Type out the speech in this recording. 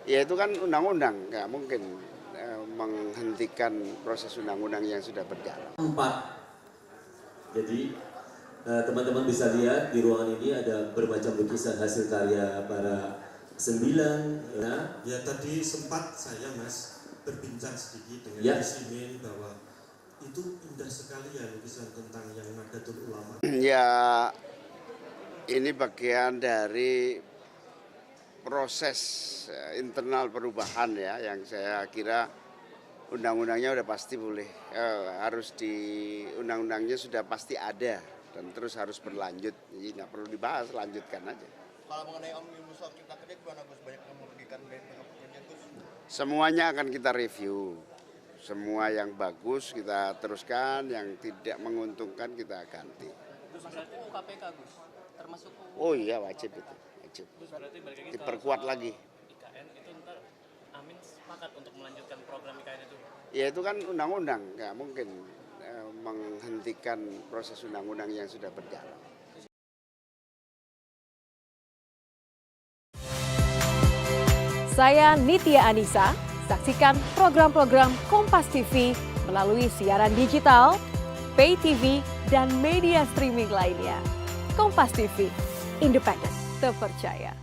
Ya itu kan undang-undang, nggak mungkin menghentikan proses undang-undang yang sudah berjalan. 4. Jadi teman-teman bisa lihat di ruangan ini ada bermacam lukisan hasil karya para 9. Ya tadi sempat saya berbincang sedikit dengan Ya. Simin bahwa itu indah sekali ya lukisan tentang yang Nahdlatul Ulama. Ya ini bagian dari proses internal perubahan ya, yang saya kira undang-undangnya udah pasti boleh, harus di undang-undangnya sudah pasti ada dan terus harus berlanjut, jadi nggak perlu dibahas, lanjutkan aja. Kalau mengenai Omnibus Law Cipta Kerja gimana Gus? Banyak yang merugikan pekerja Gus? Semuanya akan kita review, semua yang bagus kita teruskan, yang tidak menguntungkan kita ganti. Gus, berarti UKPK Gus, termasuk Oh iya wajib itu, wajib. Gus, berarti balik lagi Diperkuat soal lagi. IKN itu ntar Amin sepakat untuk melanjutkan program IKN itu. Ya itu kan undang-undang, nggak mungkin menghentikan proses undang-undang yang sudah berjalan. Saya Nitya Anissa, saksikan program-program Kompas TV melalui siaran digital, pay TV, dan media streaming lainnya. Kompas TV, independen, terpercaya.